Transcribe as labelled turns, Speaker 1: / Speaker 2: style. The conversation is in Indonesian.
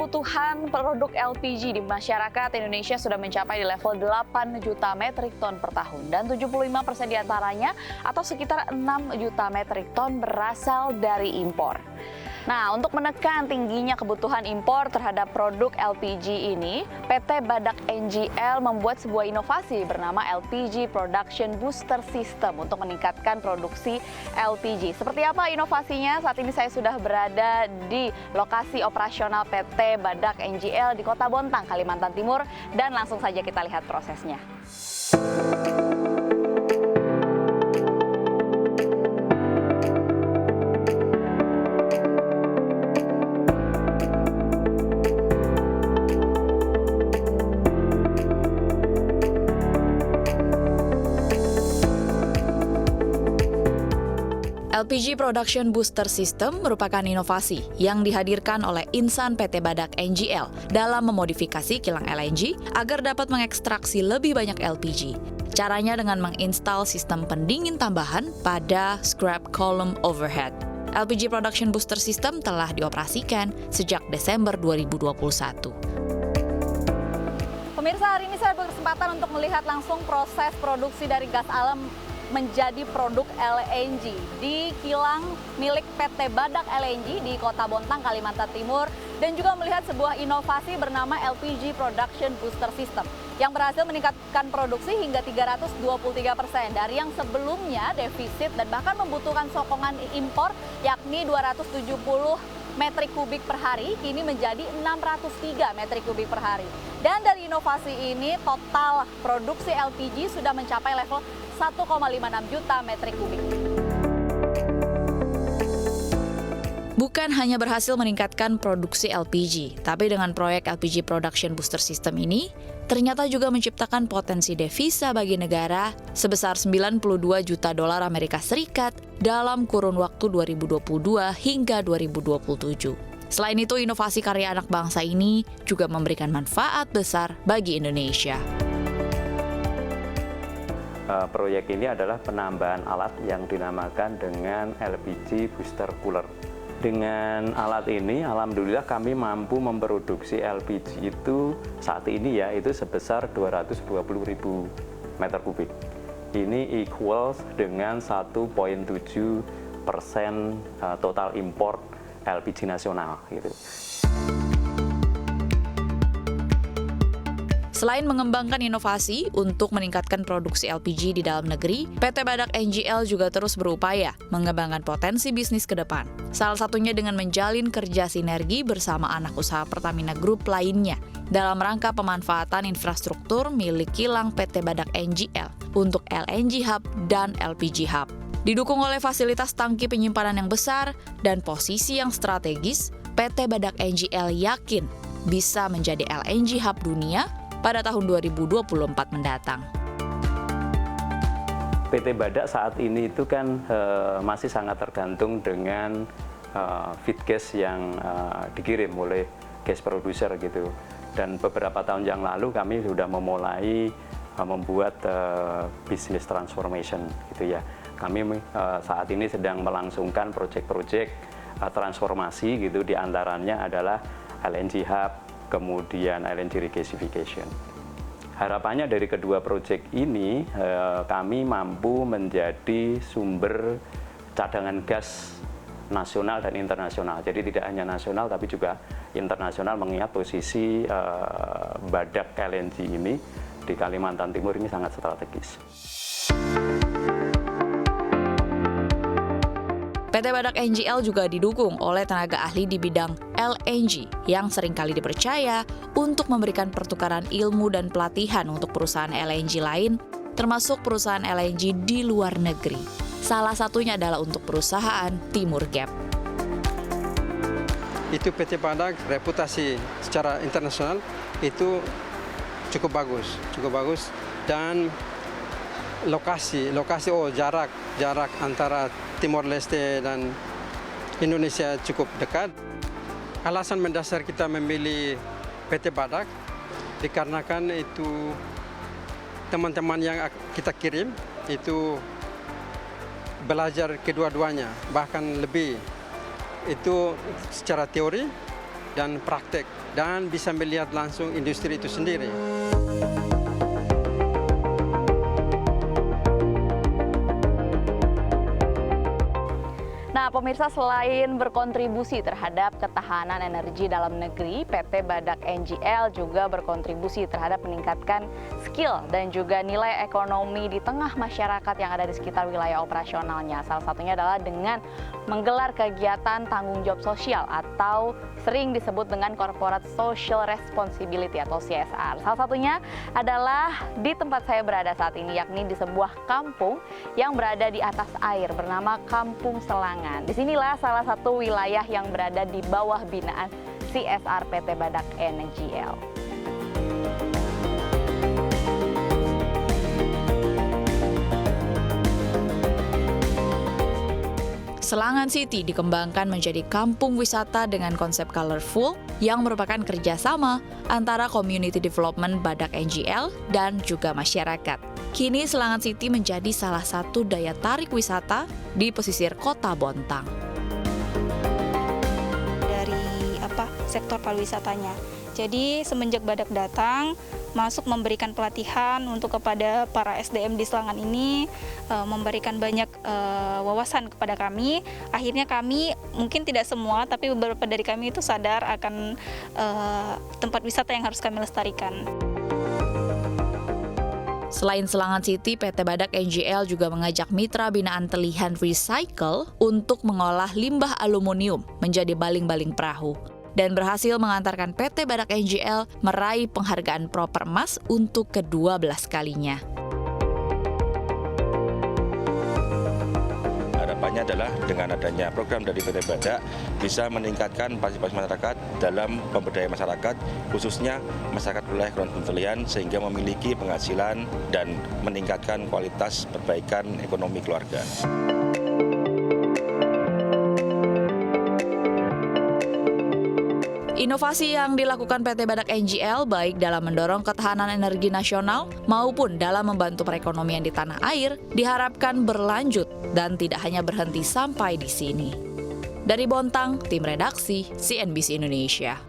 Speaker 1: kebutuhan produk LPG di masyarakat Indonesia sudah mencapai di level 8 juta metrik ton per tahun dan 75% diantaranya atau sekitar 6 juta metrik ton berasal dari impor. Nah, untuk menekan tingginya kebutuhan impor terhadap produk LPG ini, PT Badak NGL membuat sebuah inovasi bernama LPG Production Booster System untuk meningkatkan produksi LPG. Seperti apa inovasinya? Saat ini saya sudah berada di lokasi operasional PT Badak NGL di Kota Bontang, Kalimantan Timur, dan langsung saja kita lihat prosesnya. LPG Production Booster System merupakan inovasi yang dihadirkan oleh insan PT Badak NGL dalam memodifikasi kilang LNG agar dapat mengekstraksi lebih banyak LPG. Caranya dengan menginstal sistem pendingin tambahan pada scrap column overhead. LPG Production Booster System telah dioperasikan sejak Desember 2021. Pemirsa, hari ini saya berkesempatan untuk melihat langsung proses produksi dari gas alam menjadi produk LNG di kilang milik PT Badak LNG di Kota Bontang, Kalimantan Timur, dan juga melihat sebuah inovasi bernama LPG Production Booster System yang berhasil meningkatkan produksi hingga 323% dari yang sebelumnya defisit dan bahkan membutuhkan sokongan impor yakni 270 metrik kubik per hari, kini menjadi 603 metrik kubik per hari. Dan dari inovasi ini, total produksi LPG sudah mencapai level 1,56 juta metrik kubik. Bukan hanya berhasil meningkatkan produksi LPG, tapi dengan proyek LPG Production Booster System ini, ternyata juga menciptakan potensi devisa bagi negara sebesar 92 juta dolar Amerika Serikat dalam kurun waktu 2022 hingga 2027. Selain itu, inovasi karya anak bangsa ini juga memberikan manfaat besar bagi Indonesia.
Speaker 2: Proyek ini adalah penambahan alat yang dinamakan dengan LPG Booster Cooler. Dengan alat ini, alhamdulillah kami mampu memproduksi LPG itu saat ini ya, itu sebesar 220.000 meter kubik. Ini equals dengan 1,7% total import LPG nasional gitu.
Speaker 1: Selain mengembangkan inovasi untuk meningkatkan produksi LPG di dalam negeri, PT Badak NGL juga terus berupaya mengembangkan potensi bisnis ke depan. Salah satunya dengan menjalin kerja sinergi bersama anak usaha Pertamina Group lainnya dalam rangka pemanfaatan infrastruktur milik kilang PT Badak NGL untuk LNG Hub dan LPG Hub. Didukung oleh fasilitas tangki penyimpanan yang besar dan posisi yang strategis, PT Badak NGL yakin bisa menjadi LNG Hub dunia pada tahun 2024 mendatang.
Speaker 2: PT Badak saat ini itu kan masih sangat tergantung dengan feed gas yang dikirim oleh gas producer gitu. Dan beberapa tahun yang lalu kami sudah memulai membuat business transformation gitu ya. Kami saat ini sedang melangsungkan proyek-proyek transformasi gitu, diantaranya adalah LNG Hub, kemudian LNG regasification. Harapannya dari kedua proyek ini kami mampu menjadi sumber cadangan gas nasional dan internasional. Jadi tidak hanya nasional tapi juga internasional, mengingat posisi Badak LNG ini di Kalimantan Timur ini sangat strategis.
Speaker 1: PT Badak NGL juga didukung oleh tenaga ahli di bidang LNG yang seringkali dipercaya untuk memberikan pertukaran ilmu dan pelatihan untuk perusahaan LNG lain, termasuk perusahaan LNG di luar negeri. Salah satunya adalah untuk perusahaan Timur Gap.
Speaker 3: Itu PT Badak reputasi secara internasional itu cukup bagus dan jarak antara Timor Leste dan Indonesia cukup dekat. Alasan mendasar kita memilih PT Badak dikarenakan itu teman-teman yang kita kirim itu belajar kedua-duanya, bahkan lebih. Itu secara teori dan praktek dan bisa melihat langsung industri itu sendiri.
Speaker 1: Nah, pemirsa, selain berkontribusi terhadap ketahanan energi dalam negeri, PT Badak NGL juga berkontribusi terhadap meningkatkan skill dan juga nilai ekonomi di tengah masyarakat yang ada di sekitar wilayah operasionalnya. Salah satunya adalah dengan menggelar kegiatan tanggung jawab sosial atau sering disebut dengan Corporate Social Responsibility atau CSR. Salah satunya adalah di tempat saya berada saat ini, yakni di sebuah kampung yang berada di atas air bernama Kampung Selangan. Disinilah salah satu wilayah yang berada di bawah binaan CSR PT Badak NGL.
Speaker 4: Selangan City dikembangkan menjadi kampung wisata dengan konsep colorful yang merupakan kerjasama antara Community Development Badak NGL dan juga masyarakat. Kini Selangan City menjadi salah satu daya tarik wisata di pesisir Kota Bontang.
Speaker 5: Dari sektor pariwisatanya. Jadi semenjak Badak datang, masuk memberikan pelatihan untuk kepada para SDM di Selangan ini, memberikan banyak wawasan kepada kami. Akhirnya kami, mungkin tidak semua, tapi beberapa dari kami itu sadar akan tempat wisata yang harus kami lestarikan.
Speaker 4: Selain Selangan City, PT Badak NGL juga mengajak mitra binaan Telihan Recycle untuk mengolah limbah aluminium menjadi baling-baling perahu dan berhasil mengantarkan PT Badak NGL meraih penghargaan Proper Emas untuk ke-12 kalinya.
Speaker 6: Harapannya adalah dengan adanya program dari PT Badak bisa meningkatkan partisipasi masyarakat dalam pemberdayaan masyarakat, khususnya masyarakat wilayah Kelurahan Telihan, sehingga memiliki penghasilan dan meningkatkan kualitas perbaikan ekonomi keluarga.
Speaker 4: Inovasi yang dilakukan PT Badak NGL baik dalam mendorong ketahanan energi nasional maupun dalam membantu perekonomian di tanah air diharapkan berlanjut dan tidak hanya berhenti sampai di sini. Dari Bontang, tim redaksi CNBC Indonesia.